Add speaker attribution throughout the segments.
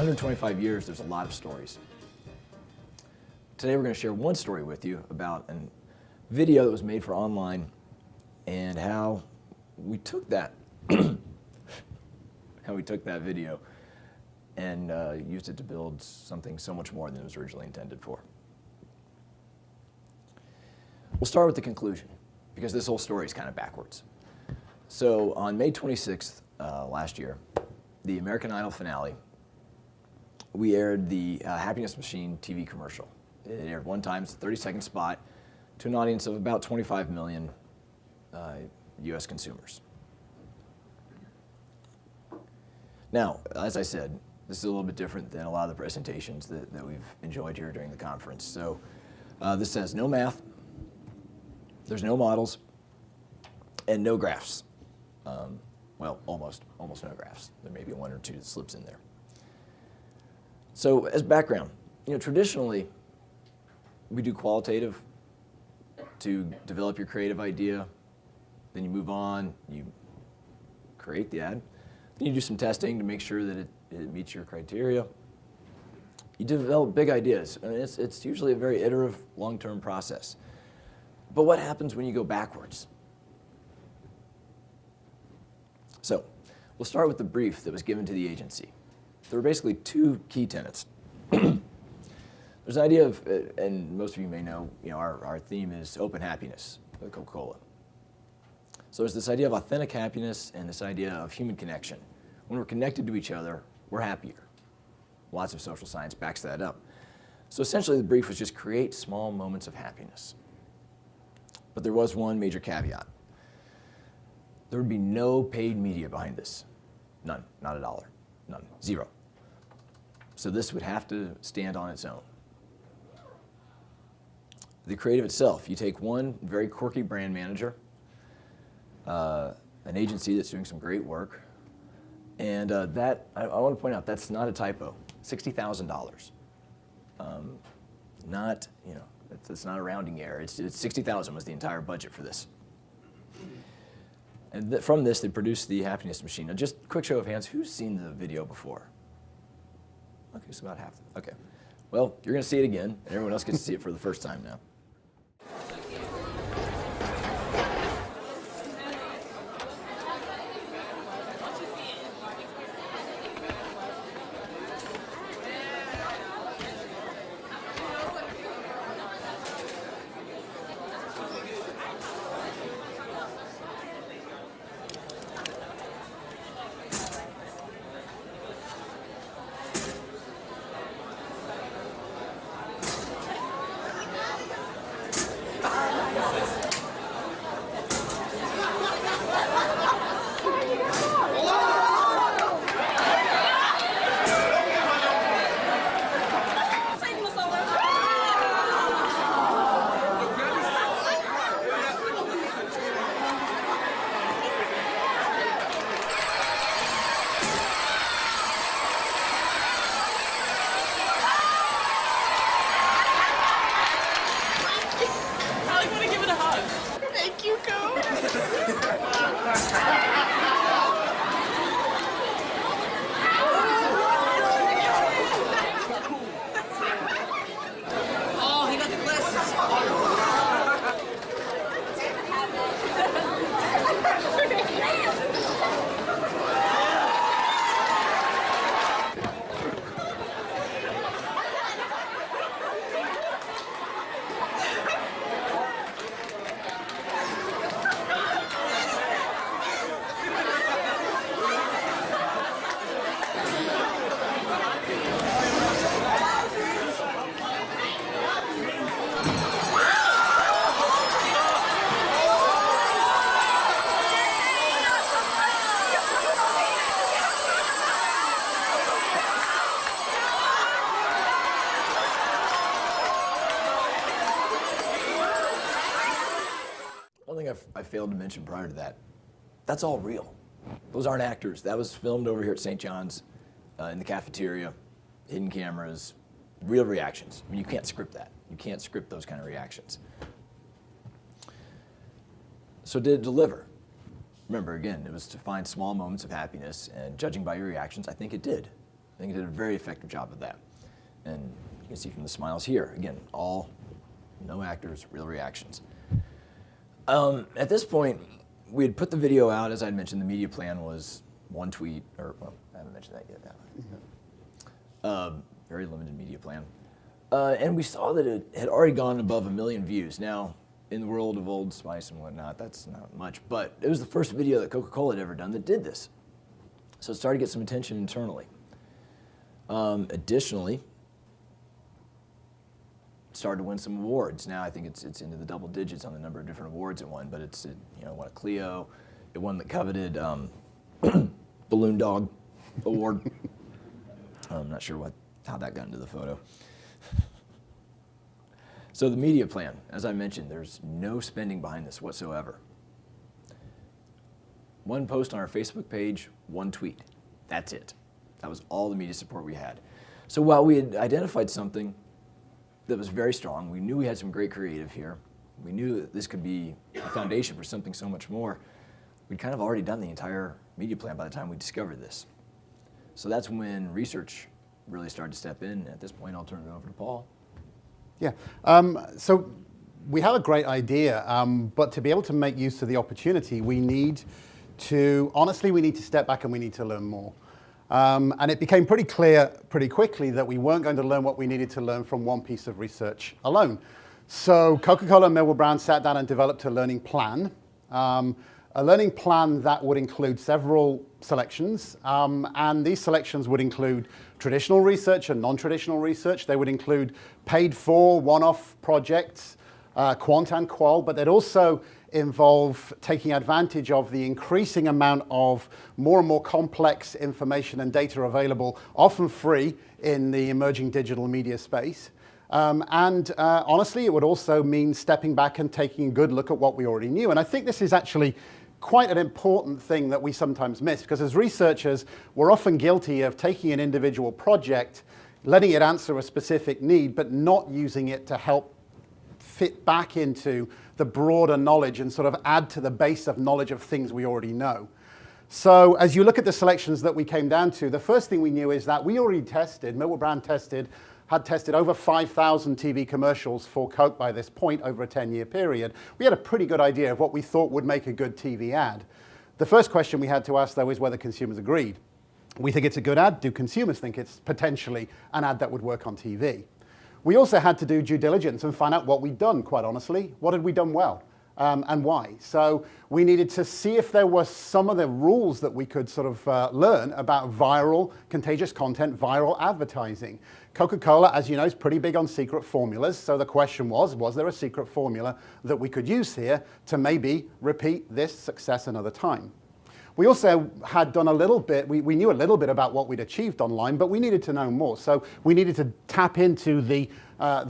Speaker 1: 125 years, there's a lot of stories. Today we're going to share one story with you about a video that was made for online and how we took that video and used it to build something so much more than it was originally intended for. We'll start with the conclusion, because this whole story is kind of backwards. So on May 26th last year, the American Idol finale, we aired the Happiness Machine TV commercial. It aired one time, it's a 30-second spot, to an audience of about 25 million US consumers. Now, as I said, this is a little bit different than a lot of the presentations that we've enjoyed here during the conference. So this says no math, there's no models, and no graphs. Well, almost no graphs. There may be one or two that slips in there. So as background, traditionally, we do qualitative to develop your creative idea, then you move on, you create the ad, then you do some testing to make sure that it meets your criteria. You develop big ideas, and it's usually a very iterative, long-term process. But what happens when you go backwards? So we'll start with the brief that was given to the agency. There were basically two key tenets. There's an idea of, and most of you may know, our theme is open happiness with Coca-Cola. So there's this idea of authentic happiness and this idea of human connection. When we're connected to each other, we're happier. Lots of social science backs that up. So essentially the brief was just create small moments of happiness. But there was one major caveat. There would be no paid media behind this. None, not a dollar, none, zero. So this would have to stand on its own. The creative itself, you take one very quirky brand manager, an agency that's doing some great work, and I want to point out, that's not a typo, $60,000. Not, it's not a rounding error. It's $60,000 was the entire budget for this. And from this, they produced the Happiness Machine. Now, just quick show of hands, who's seen the video before? Okay, so about half. Okay. Well, you're going to see it again, and everyone else gets to see it for the first time now. I failed to mention prior to that, that's all real. Those aren't actors. That was filmed over here at St. John's in the cafeteria, hidden cameras, real reactions. I mean, you can't script that. You can't script those kind of reactions. So did it deliver? Remember, again, it was to find small moments of happiness, and judging by your reactions, I think it did. I think it did a very effective job of that. And you can see from the smiles here, again, no actors, real reactions. At this point, we had put the video out. As I mentioned, the media plan was one tweet, or well, I haven't mentioned that yet. Very limited media plan. And we saw that it had already gone above 1 million views. Now, in the world of Old Spice and whatnot, that's not much, but it was the first video that Coca-Cola had ever done that did this. So it started to get some attention internally. Additionally, started to win some awards. Now I think it's into the double digits on the number of different awards it won, but it won a Clio, it won the coveted Balloon Dog Award. I'm not sure how that got into the photo. So the media plan, as I mentioned, there's no spending behind this whatsoever. One post on our Facebook page, one tweet. That's it. That was all the media support we had. So while we had identified something that was very strong, we knew we had some great creative here, we knew that this could be a foundation for something so much more, we'd kind of already done the entire media plan by the time we discovered this. So that's when research really started to step in. At this point, I'll turn it over to Paul.
Speaker 2: Yeah, so we have a great idea, but to be able to make use of the opportunity, we need to step back and we need to learn more. And it became pretty clear pretty quickly that we weren't going to learn what we needed to learn from one piece of research alone. So Coca-Cola and Millward Brown sat down and developed a learning plan. A learning plan that would include several selections, and these selections would include traditional research and non-traditional research. They would include paid-for, one-off projects, quant and qual, but they'd also involve taking advantage of the increasing amount of more and more complex information and data available, often free, in the emerging digital media space. Honestly, it would also mean stepping back and taking a good look at what we already knew. And I think this is actually quite an important thing that we sometimes miss, because as researchers, we're often guilty of taking an individual project, letting it answer a specific need, but not using it to help fit back into the broader knowledge and sort of add to the base of knowledge of things we already know. So as you look at the selections that we came down to, the first thing we knew is that we already Millward Brown had tested over 5,000 TV commercials for Coke by this point over a 10-year period. We had a pretty good idea of what we thought would make a good TV ad. The first question we had to ask, though, is whether consumers agreed. We think it's a good ad. Do consumers think it's potentially an ad that would work on TV? We also had to do due diligence and find out what we'd done, quite honestly. What had we done well? And why? So we needed to see if there were some of the rules that we could sort of learn about viral, contagious content, viral advertising. Coca-Cola, as you know, is pretty big on secret formulas. So the question was there a secret formula that we could use here to maybe repeat this success another time? We also had done a little bit, we knew a little bit about what we'd achieved online, but we needed to know more. So we needed to tap into the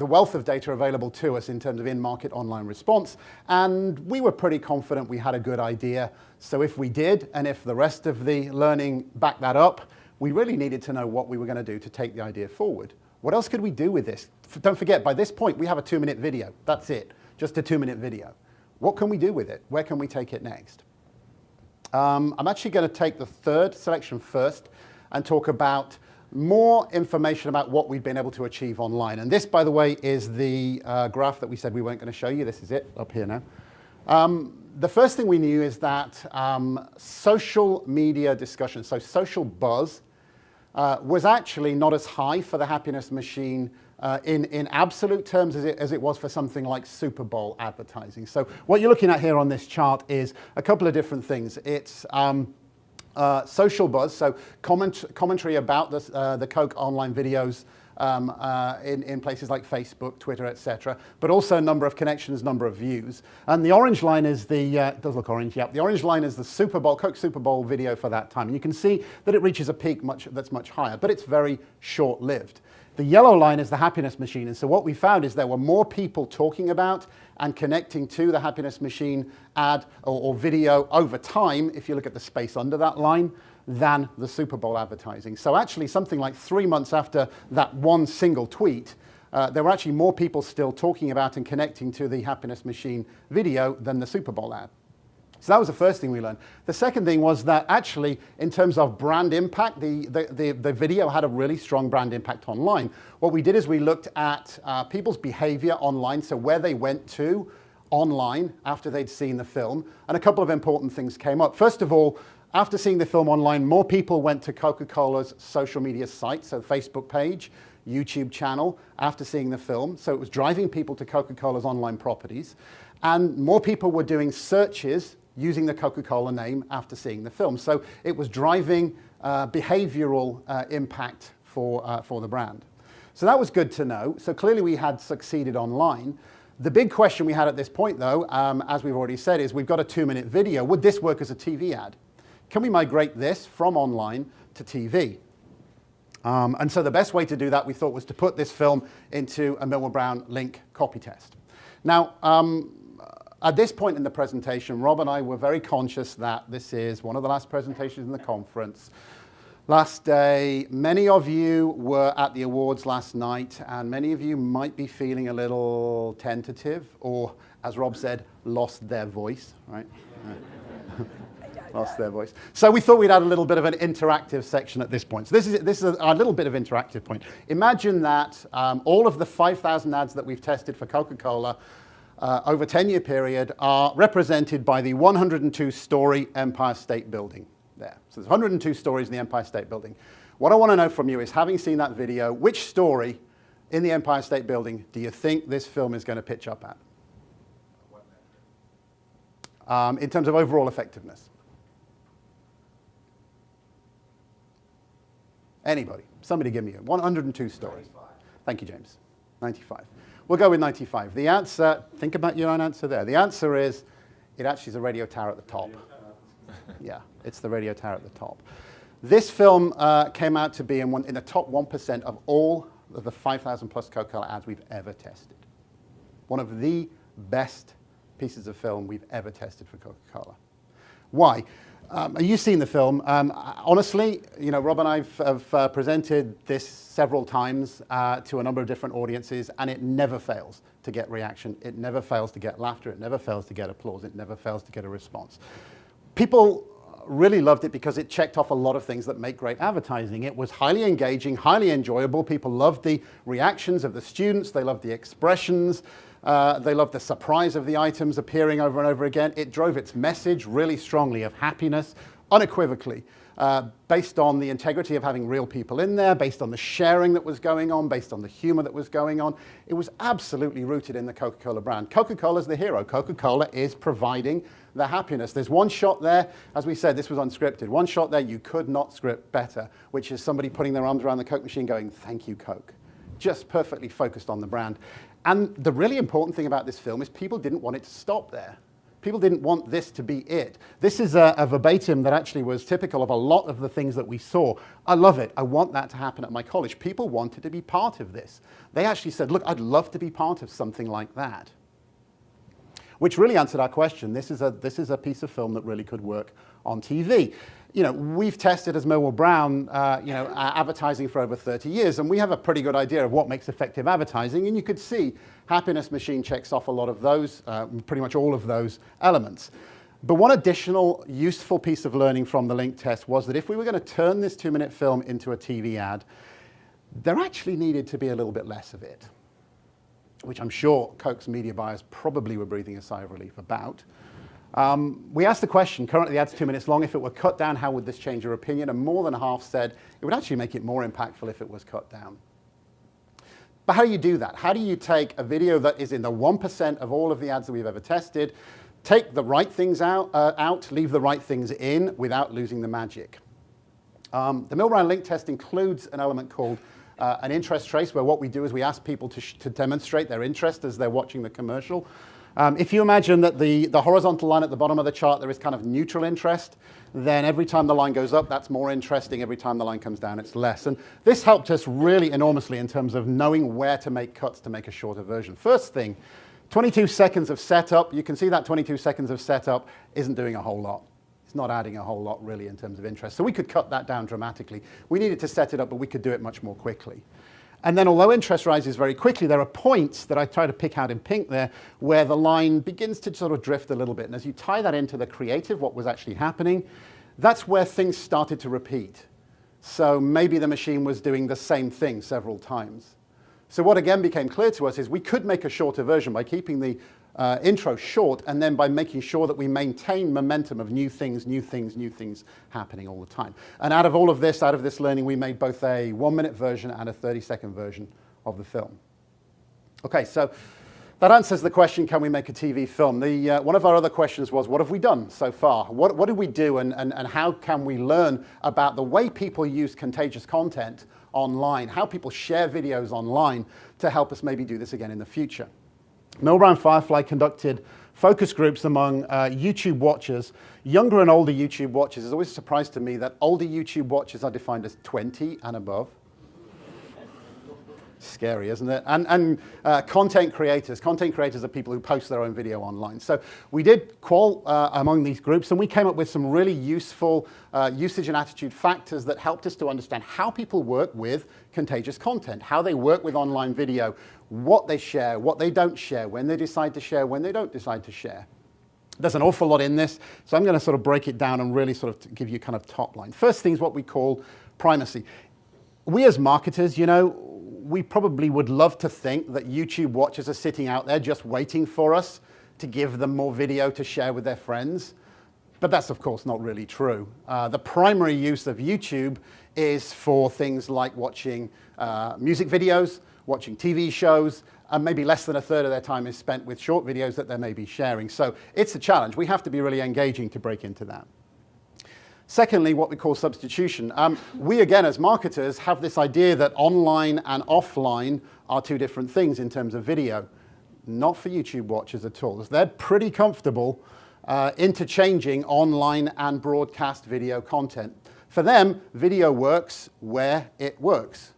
Speaker 2: wealth of data available to us in terms of in-market online response. And we were pretty confident we had a good idea. So if we did, and if the rest of the learning backed that up, we really needed to know what we were going to do to take the idea forward. What else could we do with this? Don't forget, by this point, we have a 2-minute video. That's it, just a 2-minute video. What can we do with it? Where can we take it next? I'm actually going to take the third selection first and talk about more information about what we've been able to achieve online. And this, by the way, is the graph that we said we weren't going to show you. This is it up here now. The first thing we knew is that social media discussion, so social buzz, was actually not as high for the happiness machine in absolute terms as it was for something like Super Bowl advertising. So what you're looking at here on this chart is a couple of different things. It's social buzz, so commentary about the Coke online videos in places like Facebook, Twitter, etc., but also number of connections, number of views. And the orange line is it does look orange, yep. The orange line is the Super Bowl, Coke Super Bowl video for that time. And you can see that it reaches a peak that's much higher, but it's very short-lived. The yellow line is the happiness machine. And so what we found is there were more people talking about and connecting to the happiness machine ad or video over time, if you look at the space under that line, than the Super Bowl advertising. So actually something like 3 months after that one single tweet, there were actually more people still talking about and connecting to the happiness machine video than the Super Bowl ad. So that was the first thing we learned. The second thing was that actually, in terms of brand impact, the video had a really strong brand impact online. What we did is we looked at people's behavior online, so where they went to online after they'd seen the film, and a couple of important things came up. First of all, after seeing the film online, more people went to Coca-Cola's social media site, so Facebook page, YouTube channel, after seeing the film. So it was driving people to Coca-Cola's online properties. And more people were doing searches using the Coca-Cola name after seeing the film. So it was driving behavioral impact for the brand. So that was good to know. So clearly we had succeeded online. The big question we had at this point, though, as we've already said, is we've got a 2-minute video. Would this work as a TV ad? Can we migrate this from online to TV? And so the best way to do that, we thought, was to put this film into a Millward Brown link copy test. Now, at this point in the presentation, Rob and I were very conscious that this is one of the last presentations in the conference. Last day, many of you were at the awards last night, and many of you might be feeling a little tentative, or, as Rob said, lost their voice, right? Lost their voice. So we thought we'd add a little bit of an interactive section at this point. So this is a little bit of interactive point. Imagine that all of the 5,000 ads that we've tested for Coca-Cola over a 10-year period are represented by the 102-story Empire State Building there. So there's 102 stories in the Empire State Building. What I want to know from you is, having seen that video, which story in the Empire State Building do you think this film is going to pitch up at? In terms of overall effectiveness. Anybody? Somebody give me 102 stories. 95. Thank you, James. 95. We'll go with 95. The answer, think about your own answer there. The answer is, it actually is a radio tower at the top. Yeah, it's the radio tower at the top. This film came out to be in the top 1% of all of the 5,000 plus Coca-Cola ads we've ever tested. One of the best pieces of film we've ever tested for Coca-Cola. Why? You've seen the film. Honestly, you know, Rob and I have presented this several times to a number of different audiences, and it never fails to get reaction. It never fails to get laughter. It never fails to get applause. It never fails to get a response. People really loved it because it checked off a lot of things that make great advertising. It was highly engaging, highly enjoyable. People loved the reactions of the students. They loved the expressions. They loved the surprise of the items appearing over and over again. It drove its message really strongly of happiness, unequivocally, based on the integrity of having real people in there, based on the sharing that was going on, based on the humor that was going on. It was absolutely rooted in the Coca-Cola brand. Coca-Cola's the hero. Coca-Cola is providing the happiness. There's one shot there, as we said, this was unscripted. One shot there you could not script better, which is somebody putting their arms around the Coke machine going, "Thank you, Coke." Just perfectly focused on the brand. And the really important thing about this film is people didn't want it to stop there. People didn't want this to be it. This is a verbatim that actually was typical of a lot of the things that we saw. I love it. I want that to happen at my college. People wanted to be part of this. They actually said, look, I'd love to be part of something like that. Which really answered our question. This is a piece of film that really could work on TV. You know, we've tested as Millward Brown, advertising for over 30 years, and we have a pretty good idea of what makes effective advertising, and you could see Happiness Machine checks off a lot of those, pretty much all of those elements. But one additional useful piece of learning from the link test was that if we were going to turn this 2-minute film into a TV ad, there actually needed to be a little bit less of it, which I'm sure Coke's media buyers probably were breathing a sigh of relief about. We asked the question, currently the ad's 2 minutes long, if it were cut down, how would this change your opinion? And more than half said it would actually make it more impactful if it was cut down. But how do you do that? How do you take a video that is in the 1% of all of the ads that we've ever tested, take the right things out, leave the right things in without losing the magic? The Millward link test includes an element called an interest trace, where what we do is we ask people to demonstrate their interest as they're watching the commercial. If you imagine that the horizontal line at the bottom of the chart, there is kind of neutral interest, then every time the line goes up, that's more interesting. Every time the line comes down, it's less. And this helped us really enormously in terms of knowing where to make cuts to make a shorter version. First thing, 22 seconds of setup. You can see that 22 seconds of setup isn't doing a whole lot. It's not adding a whole lot really in terms of interest. So we could cut that down dramatically. We needed to set it up, but we could do it much more quickly. And then although interest rises very quickly, there are points that I try to pick out in pink there where the line begins to sort of drift a little bit. And as you tie that into the creative, what was actually happening, that's where things started to repeat. So maybe the machine was doing the same thing several times. So what again became clear to us is we could make a shorter version by keeping the intro short, and then by making sure that we maintain momentum of new things happening all the time. And out of all of this, out of this learning, we made both a 1-minute version and a 30-second version of the film. Okay, so that answers the question, can we make a TV film? One of our other questions was, what have we done so far? What did we do, and how can we learn about the way people use contagious content online, how people share videos online to help us maybe do this again in the future? Millward and Firefly conducted focus groups among YouTube watchers, younger and older YouTube watchers. It's always a surprise to me that older YouTube watchers are defined as 20 and above. Scary, isn't it? And content creators. Content creators are people who post their own video online. So we did qual among these groups, and we came up with some really useful usage and attitude factors that helped us to understand how people work with contagious content, how they work with online video, what they share, what they don't share, when they decide to share, when they don't decide to share. There's an awful lot in this, so I'm going to sort of break it down and really sort of give you kind of top line. First thing is what we call primacy. We as marketers, you know, we probably would love to think that YouTube watchers are sitting out there just waiting for us to give them more video to share with their friends. But that's, of course, not really true. The primary use of YouTube is for things like watching music videos, watching TV shows, and maybe less than a third of their time is spent with short videos that they may be sharing. So it's a challenge. We have to be really engaging to break into that. Secondly, what we call substitution. We, again, as marketers, have this idea that online and offline are two different things in terms of video. Not for YouTube watchers at all. They're pretty comfortable interchanging online and broadcast video content. For them, video works where it works.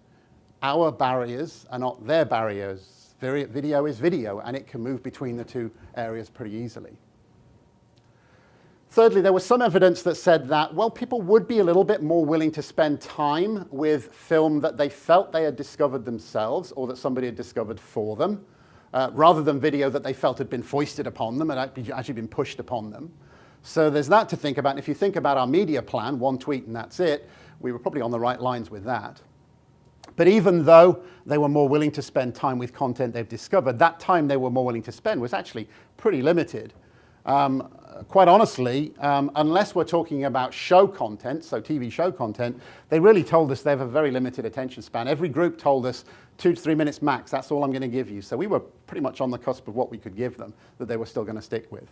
Speaker 2: Our barriers are not their barriers. Video is video, and it can move between the two areas pretty easily. Thirdly, there was some evidence that said that, well, people would be a little bit more willing to spend time with film that they felt they had discovered themselves or that somebody had discovered for them, rather than video that they felt had been foisted upon them and actually been pushed upon them. So there's that to think about. And if you think about our media plan, one tweet and that's it, we were probably on the right lines with that. But even though they were more willing to spend time with content they've discovered, that time they were more willing to spend was actually pretty limited. Quite honestly, unless we're talking about show content, so TV show content, they really told us they have a very limited attention span. Every group told us 2 to 3 minutes max, that's all I'm going to give you. So we were pretty much on the cusp of what we could give them that they were still going to stick with.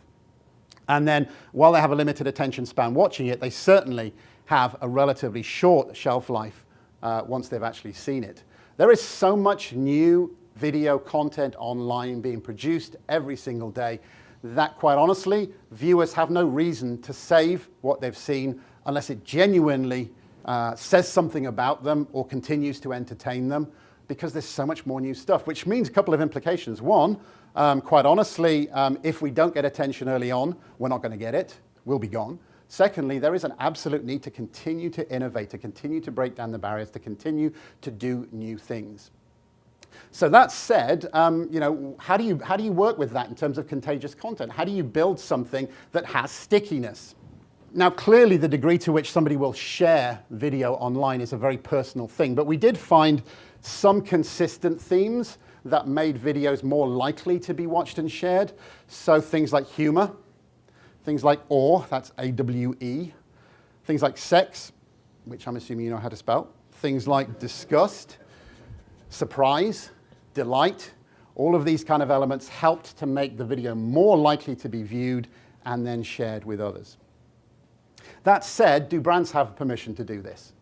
Speaker 2: And then while they have a limited attention span watching it, they certainly have a relatively short shelf life once they've actually seen it. There is so much new video content online being produced every single day that, quite honestly, viewers have no reason to save what they've seen unless it genuinely says something about them or continues to entertain them, because there's so much more new stuff, which means a couple of implications. One, quite honestly, if we don't get attention early on, we're not going to get it. We'll be gone. Secondly, there is an absolute need to continue to innovate, to continue to break down the barriers, to continue to do new things. So that said, you know, how do you work with that in terms of contagious content? How do you build something that has stickiness? Now, clearly, the degree to which somebody will share video online is a very personal thing, but we did find some consistent themes that made videos more likely to be watched and shared. So things like humor, things like awe, that's A-W-E, things like sex, which I'm assuming you know how to spell, things like disgust, surprise, delight, all of these kind of elements helped to make the video more likely to be viewed and then shared with others. That said, do brands have permission to do this?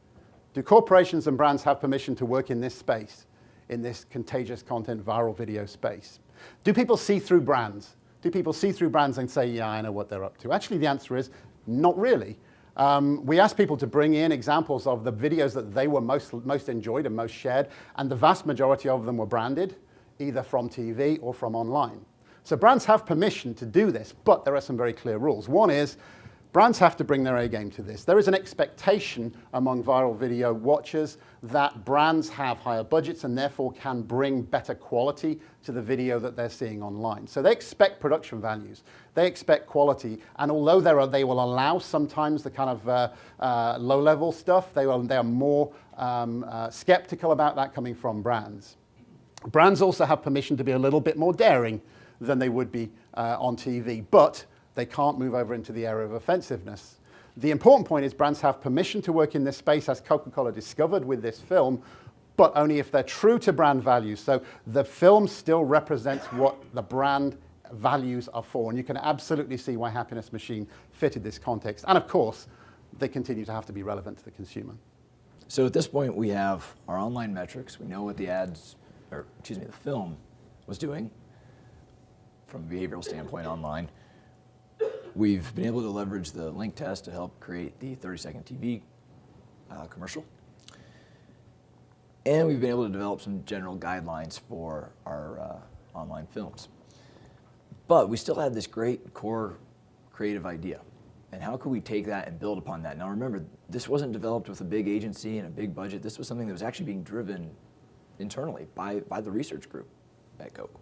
Speaker 2: Do corporations and brands have permission to work in this space, in this contagious content, viral video space? Do people see through brands? Do people see through brands and say, yeah, I know what they're up to? Actually, the answer is not really. We asked people to bring in examples of the videos that they were most enjoyed and most shared, and the vast majority of them were branded, either from TV or from online. So brands have permission to do this, but there are some very clear rules. One is, Brands have to bring their A game to this. There is an expectation among viral video watchers that brands have higher budgets and therefore can bring better quality to the video that they're seeing online. So they expect production values, they expect quality, and although they will allow sometimes the kind of low-level stuff, they are more skeptical about that coming from brands. Brands also have permission to be a little bit more daring than they would be on TV, but they can't move over into the area of offensiveness. The important point is brands have permission to work in this space, as Coca-Cola discovered with this film, but only if they're true to brand values. So the film still represents what the brand values are for, and you can absolutely see why Happiness Machine fitted this context. And of course, they continue to have to be relevant to the consumer.
Speaker 1: So at this point, we have our online metrics. We know what the film was doing from a behavioral standpoint online. We've been able to leverage the link test to help create the 30-second TV commercial. And we've been able to develop some general guidelines for our online films. But we still had this great core creative idea. And how could we take that and build upon that? Now remember, this wasn't developed with a big agency and a big budget. This was something that was actually being driven internally by the research group at Coke.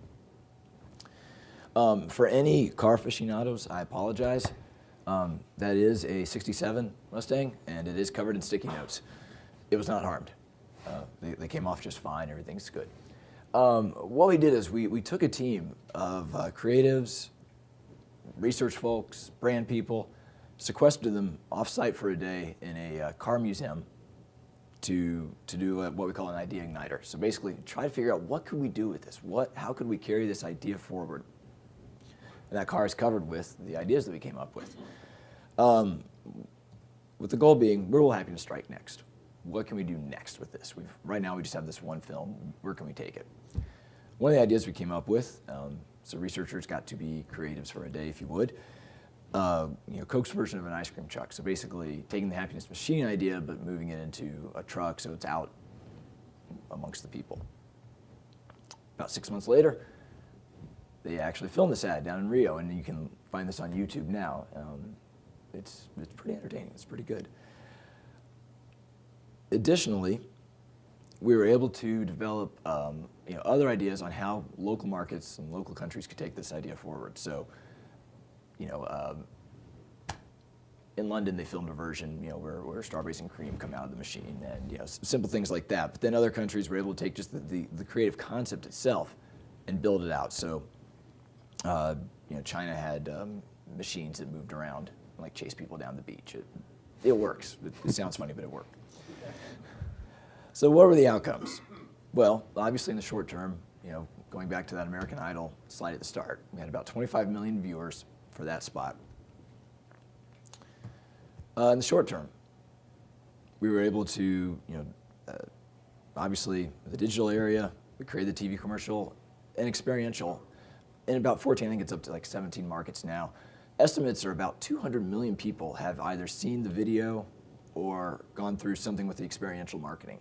Speaker 1: For any car aficionados, I apologize. That is a 67 Mustang, and it is covered in sticky notes. It was not harmed. They came off just fine. Everything's good. What we did is we took a team of creatives, research folks, brand people, sequestered them off-site for a day in a car museum to do what we call an idea igniter. So basically, try to figure out what could we do with this? How could we carry this idea forward? And that car is covered with the ideas that we came up with. With the goal being, where will happiness strike next? What can we do next with this? Right now we just have this one film. Where can we take it? One of the ideas we came up with, so researchers got to be creatives for a day, if you would. Coke's version of an ice cream truck. So basically taking the Happiness Machine idea, but moving it into a truck so it's out amongst the people. About 6 months later, they actually filmed this ad down in Rio, and you can find this on YouTube now. It's pretty entertaining. It's pretty good. Additionally, we were able to develop other ideas on how local markets and local countries could take this idea forward. So, in London they filmed a version, where strawberries and cream come out of the machine, and simple things like that. But then other countries were able to take just the creative concept itself and build it out. So, China had machines that moved around, like chase people down the beach. It works. It sounds funny, but it worked. So what were the outcomes? Well, obviously in the short term, going back to that American Idol slide at the start, we had about 25 million viewers for that spot. In the short term, we were able to, obviously the digital area, we created the TV commercial and experiential. In about 14, I think it's up to like 17 markets now. Estimates are about 200 million people have either seen the video or gone through something with the experiential marketing.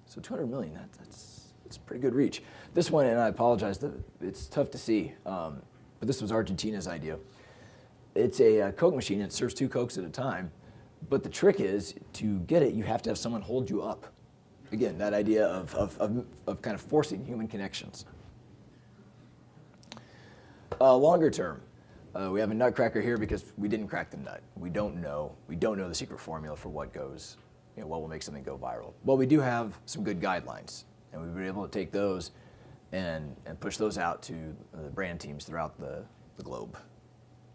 Speaker 1: So 200 million, that's a pretty good reach. This one, and I apologize, it's tough to see, but this was Argentina's idea. It's a Coke machine, it serves 2 Cokes at a time, but the trick is, to get it, you have to have someone hold you up. Again, that idea of kind of forcing human connections. Longer term, we have a nutcracker here because we didn't crack the nut. We don't know the secret formula for what goes, what will make something go viral. Well, we do have some good guidelines, and we've been able to take those and push those out to the brand teams throughout the globe.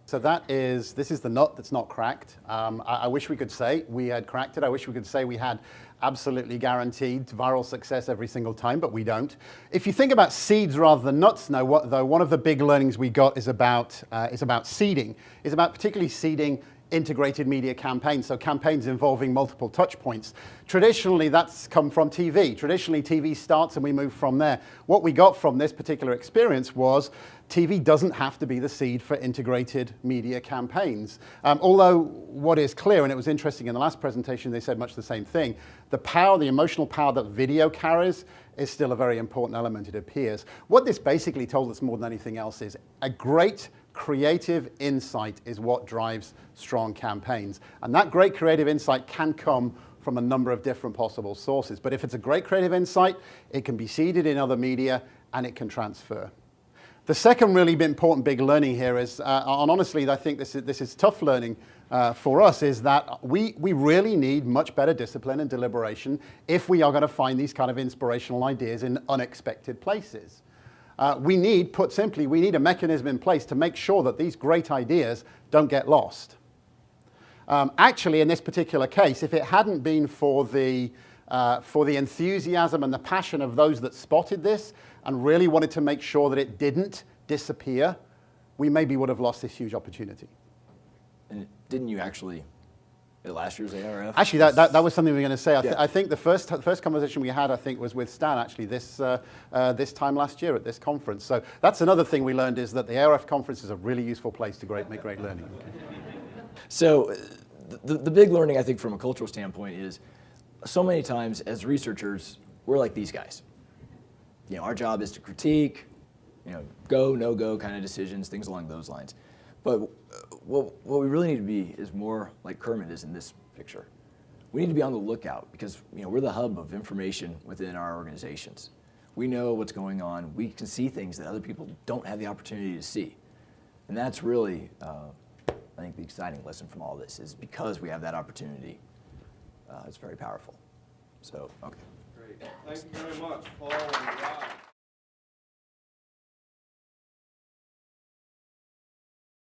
Speaker 2: So this is the nut that's not cracked. I wish we could say we had cracked it. I wish we could say we had absolutely guaranteed viral success every single time, but we don't. If you think about seeds rather than nuts now, though, one of the big learnings we got is about seeding. It's about particularly seeding integrated media campaigns, so campaigns involving multiple touch points. Traditionally, that's come from TV. Traditionally, TV starts and we move from there. What we got from this particular experience was TV doesn't have to be the seed for integrated media campaigns. Although what is clear, and it was interesting in the last presentation, they said much the same thing, the power, the emotional power that video carries is still a very important element, it appears. What this basically told us more than anything else is a great creative insight is what drives strong campaigns. And that great creative insight can come from a number of different possible sources. But if it's a great creative insight, it can be seeded in other media and it can transfer. The second really important big learning here is, and honestly, I think this is tough learning for us, is that we really need much better discipline and deliberation if we are going to find these kind of inspirational ideas in unexpected places. Put simply, we need a mechanism in place to make sure that these great ideas don't get lost. Actually, in this particular case, if it hadn't been for the enthusiasm and the passion of those that spotted this and really wanted to make sure that it didn't disappear, we maybe would have lost this huge opportunity.
Speaker 1: And didn't you actually, at last year's ARF?
Speaker 2: Actually, that was something we were going to say. I think the first conversation we had, I think, was with Stan, actually, this time last year at this conference. So that's another thing we learned, is that the ARF conference is a really useful place to make great learning.
Speaker 1: So the big learning, I think, from a cultural standpoint is so many times as researchers, we're like these guys. You know, our job is to critique, you know, go, no-go kind of decisions, things along those lines. But what we really need to be is more like Kermit is in this picture. We need to be on the lookout because, you know, we're the hub of information within our organizations. We know what's going on. We can see things that other people don't have the opportunity to see. And that's really, I think, the exciting lesson from all this is because we have that opportunity, it's very powerful. So, okay.
Speaker 3: Great. Thank you very much, Paul and Rob.